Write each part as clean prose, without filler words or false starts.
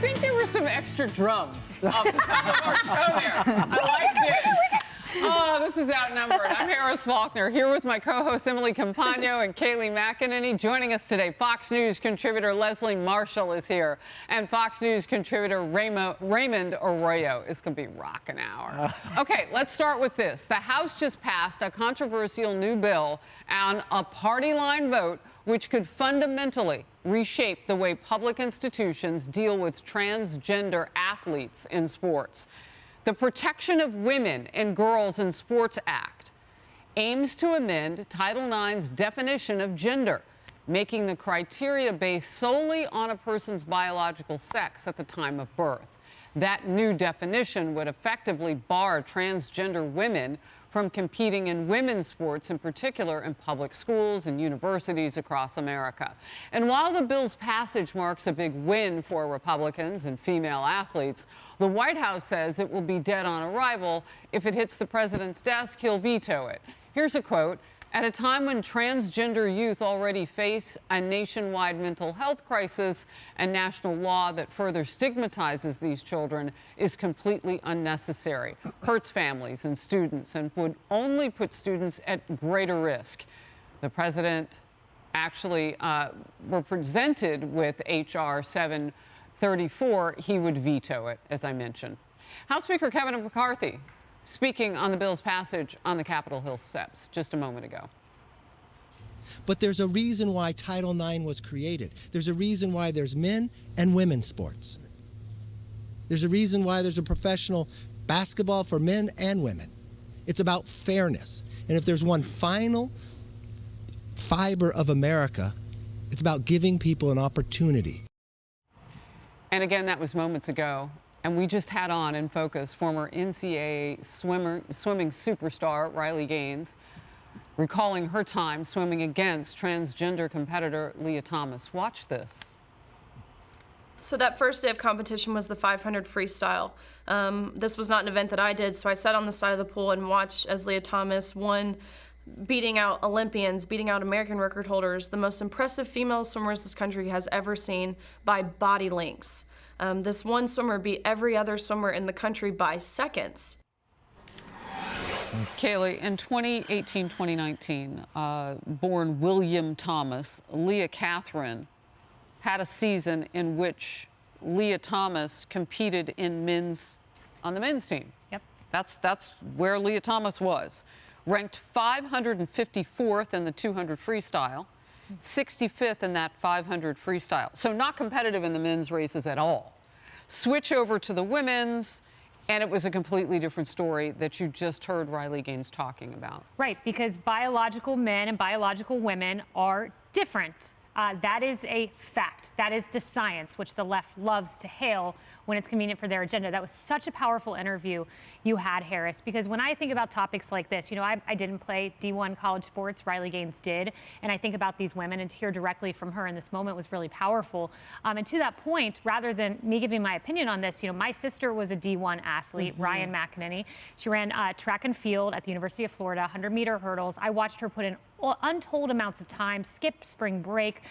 think there were some extra drums off the top of our show there. I liked it. Oh, this is Outnumbered. I'm Harris Faulkner, here with my co-hosts Emily Campagno and Kayleigh McEnany. Joining us today, Fox News contributor Leslie Marshall is here, and Fox News contributor Raymond Arroyo. It's going to be rockin' hour. Okay, let's start with this. The House just passed a controversial new bill on a party line vote, which could fundamentally reshape the way public institutions deal with transgender athletes in sports. The Protection of Women and Girls in Sports Act aims to amend Title IX's definition of gender, making the criteria based solely on a person's biological sex at the time of birth. That new definition would effectively bar transgender women from competing in women's sports, in particular in public schools and universities across America. And while the bill's passage marks a big win for Republicans and female athletes, the White House says it will be dead on arrival. If it hits the president's desk, he'll veto it. Here's a quote. At a time when transgender youth already face a nationwide mental health crisis, a national law that further stigmatizes these children is completely unnecessary, hurts families and students, and would only put students at greater risk. The president actually were presented with H.R. 734. He would veto it, as I mentioned. House Speaker Kevin McCarthy speaking on the bill's passage on the Capitol Hill steps just a moment ago. But there's a reason why Title IX was created. There's a reason why there's men and women's sports. There's a reason why there's a professional basketball for men and women. It's about fairness. And if there's one final fiber of America, it's about giving people an opportunity. And again, that was moments ago. And we just had on in focus former NCAA swimming superstar Riley Gaines, recalling her time swimming against transgender competitor Leah Thomas. Watch this. So that first day of competition was the 500 freestyle. This was not an event that I did, so I sat on the side of the pool and watched as Leah Thomas won, beating out Olympians, beating out American record holders, the most impressive female swimmers this country has ever seen by body lengths. This one swimmer beat every other swimmer in the country by seconds. Kayleigh, in 2018-2019, born William Thomas, Leah Catherine had a season in which Leah Thomas competed on the men's team. Yep. That's where Leah Thomas was. Ranked 554th in the 200 freestyle, 65th in that 500 freestyle. So not competitive in the men's races at all. Switch over to the women's, and it was a completely different story that you just heard Riley Gaines talking about. Right, because biological men and biological women are different. That is a fact. That is the science, which the left loves to hail when it's convenient for their agenda. That was such a powerful interview you had, Harris, because when I think about topics like this, you know, I didn't play D1 college sports, Riley Gaines did, and I think about these women, and to hear directly from her in this moment was really powerful. And to that point, rather than me giving my opinion on this, you know, my sister was a D1 athlete, Ryan McEnany. She ran track and field at the University of Florida, 100-meter hurdles. I watched her put in untold amounts of time, skip spring break,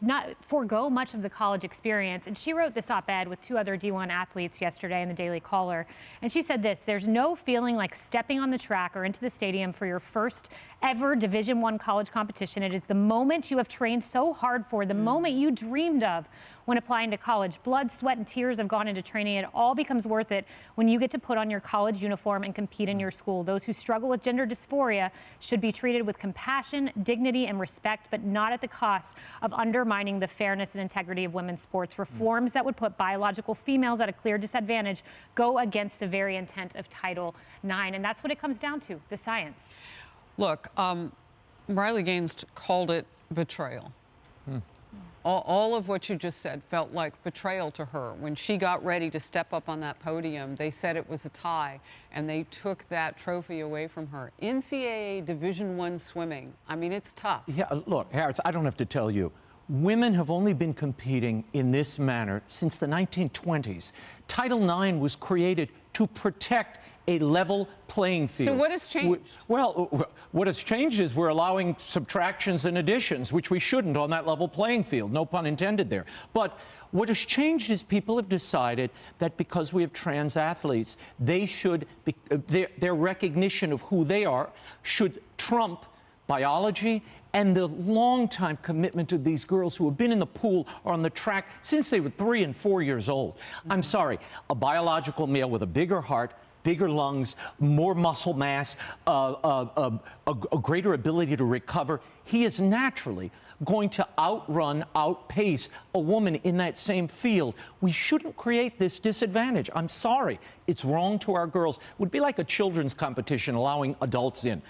not forego much of the college experience. And she wrote this op-ed with two other D1 athletes yesterday in the Daily Caller. And she said this: there's no feeling like stepping on the track or into the stadium for your first ever Division I college competition. It is the moment you have trained so hard for, the moment you dreamed of when applying to college. Blood, sweat, and tears have gone into training. It all becomes worth it when you get to put on your college uniform and compete in your school. Those who struggle with gender dysphoria should be treated with compassion, dignity, and respect, but not at the cost of undermining the fairness and integrity of women's sports. Reforms that would put biological females at a clear disadvantage go against the very intent of Title IX. And that's what it comes down to, the science. Look, Riley Gaines called it betrayal. All of what you just said felt like betrayal to her. When she got ready to step up on that podium, they said it was a tie, and they took that trophy away from her. NCAA Division I swimming, I mean, it's tough. Yeah, look, Harris, I don't have to tell you. Women have only been competing in this manner since the 1920s. Title IX was created to protect a level playing field. So what has changed? Well, what has changed is we're allowing subtractions and additions, which we shouldn't on that level playing field. No pun intended there. But what has changed is people have decided that because we have trans athletes, they should be, their recognition of who they are should trump biology and the long-time commitment of these girls who have been in the pool or on the track since they were 3 and 4 years old. I'm sorry, a biological male with a bigger heart, bigger lungs, more muscle mass, a greater ability to recover, he is naturally going to outpace a woman in that same field. We shouldn't create this disadvantage. I'm sorry. It's wrong to our girls. It would be like a children's competition allowing adults in.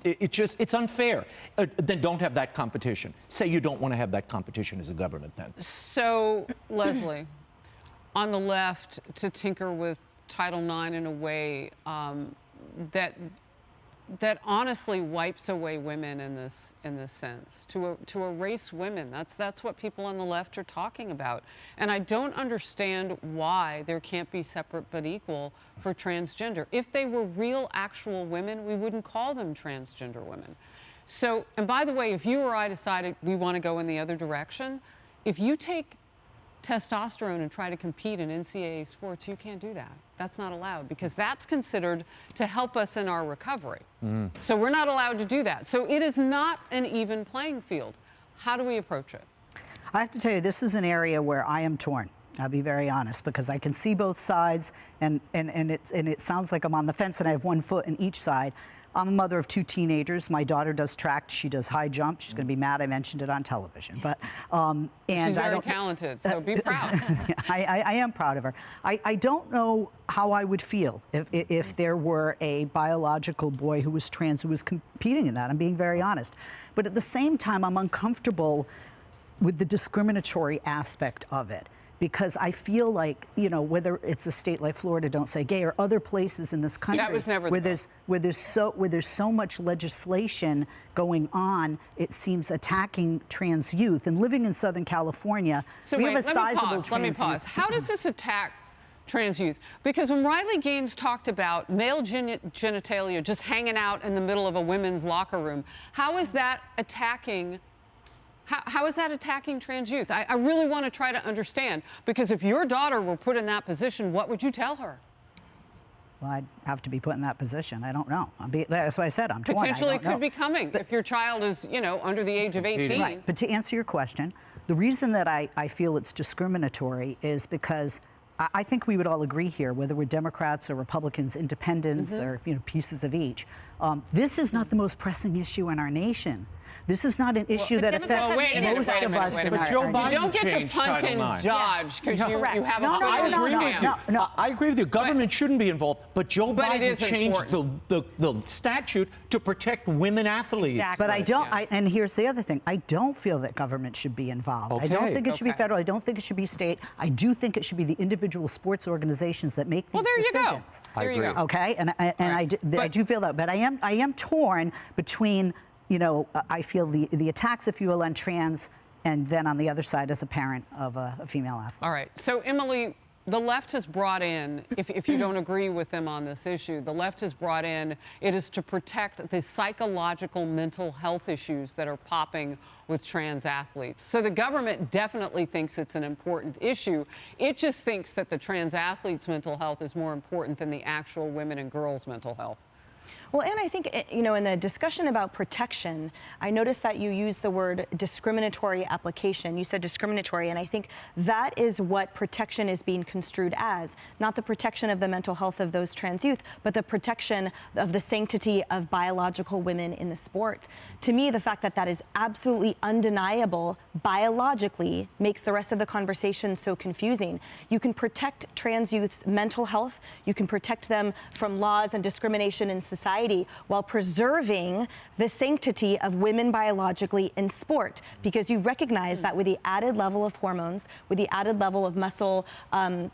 It's unfair. Then don't have that competition. Say you don't want to have that competition as a government then. So, Leslie, on the left, to tinker with Title IX in a way that honestly wipes away women in this sense, to erase women. That's what people on the left are talking about. And I don't understand why there can't be separate but equal for transgender. If they were real, actual women, we wouldn't call them transgender women. So, and by the way, if you or I decided we want to go in the other direction, if you take testosterone and try to compete in NCAA sports, you can't do that. That's not allowed because that's considered to help us in our recovery. So we're not allowed to do that. So it is not an even playing field. How do we approach it? I have to tell you, this is an area where I am torn. I'll be very honest, because I can see both sides, and it sounds like I'm on the fence and I have one foot in each side. I'm a mother of 2 teenagers. My daughter does track. She does high jump. She's going to be mad I mentioned it on television. But and she's very talented, so be proud. I am proud of her. I don't know how I would feel if there were a biological boy who was trans who was competing in that. I'm being very honest. But at the same time, I'm uncomfortable with the discriminatory aspect of it. Because I feel like, you know, whether it's a state like Florida, don't say gay, or other places in this country that was never where there's so much legislation going on, it seems attacking trans youth. And living in Southern California, we have a sizable trans youth. Let me pause. How does this attack trans youth? Because when Riley Gaines talked about male genitalia just hanging out in the middle of a women's locker room, how is that attacking? How is that attacking trans youth? I really want to try to understand, because if your daughter were put in that position, what would you tell her? Well, I'd have to be put in that position. I don't know. That's why I said I'm torn. Potentially could be coming if your child is, you know, under the age of 18. Right. But to answer your question, the reason that I feel it's discriminatory is because I think we would all agree here, whether we're Democrats or Republicans, independents or, you know, pieces of each. This is not the most pressing issue in our nation. This is not an issue that affects most of us in our But Joe Biden you don't get to changed punt Title and IX. dodge because you have a I agree with you. I agree with you. Government shouldn't be involved, but Joe Biden changed the statute to protect women athletes. Exactly. But I don't. And here's the other thing: I don't feel that government should be involved. I don't think it should be federal. I don't think it should be state. I do think it should be the individual sports organizations that make these decisions. There you go. Okay, and I do feel that. But I am torn between. You know, I feel the attacks, if you will, on trans, and then on the other side as a parent of a female athlete. All right. So, Emily, the left has brought in, if you don't agree with them on this issue, the left has brought in, it is to protect the psychological mental health issues that are popping with trans athletes. So the government definitely thinks it's an important issue. It just thinks that the trans athletes' mental health is more important than the actual women and girls' mental health. Well, and I think, you know, in the discussion about protection, I noticed that you used the word discriminatory application. You said discriminatory, and I think that is what protection is being construed as. Not the protection of the mental health of those trans youth, but the protection of the sanctity of biological women in the sport. To me, the fact that that is absolutely undeniable biologically makes the rest of the conversation so confusing. You can protect trans youth's mental health. You can protect them from laws and discrimination in society while preserving the sanctity of women biologically in sport, because you recognize that with the added level of hormones, with the added level of muscle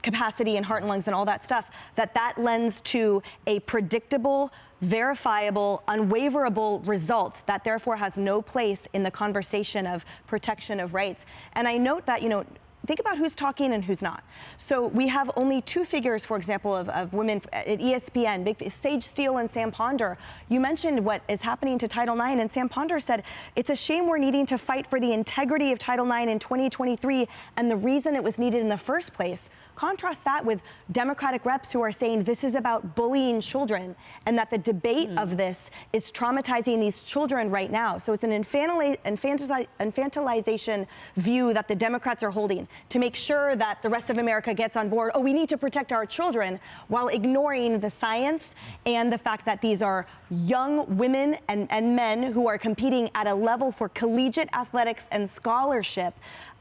capacity and heart and lungs and all that stuff, that lends to a predictable, verifiable, unwaverable result that therefore has no place in the conversation of protection of rights. And I note that, you know, think about who's talking and who's not. So we have only 2 figures, for example, of women at ESPN, Sage Steele and Sam Ponder. You mentioned what is happening to Title IX, and Sam Ponder said, it's a shame we're needing to fight for the integrity of Title IX in 2023 and the reason it was needed in the first place. Contrast that with Democratic reps who are saying this is about bullying children and that the debate of this is traumatizing these children right now. So it's an infantilization view that the Democrats are holding to make sure that the rest of America gets on board. Oh, we need to protect our children, while ignoring the science and the fact that these are young women and men who are competing at a level for collegiate athletics and scholarship.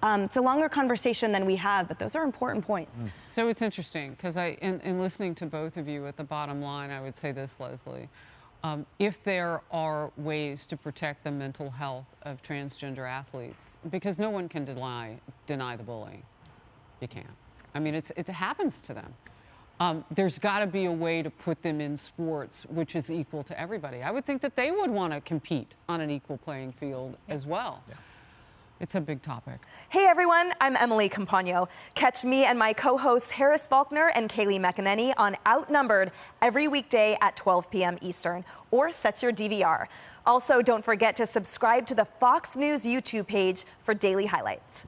It's a longer conversation than we have, but those are important points. So it's interesting because in listening to both of you, at the bottom line, I would say this, Leslie. If there are ways to protect the mental health of transgender athletes, because no one can deny the bullying. You can't. I mean, it happens to them. There's got to be a way to put them in sports which is equal to everybody. I would think that they would want to compete on an equal playing field as well. Yeah. It's a big topic. Hey everyone, I'm Emily Campagno. Catch me and my co-hosts Harris Faulkner and Kaylee McEnany on Outnumbered every weekday at 12 p.m. Eastern, or set your DVR. Also, don't forget to subscribe to the Fox News YouTube page for daily highlights.